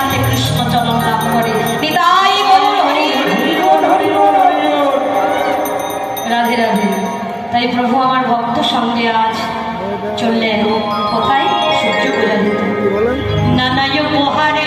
একান্তে কৃষ্ণ চরণ লাভ করে। নিতাই গৌর হরি রাধে রাধে। তাই প্রভু আমার ভক্ত সঙ্গে আজ চললেন কোথায়? সূর্য পূজা দিতে। নানায় উপহারে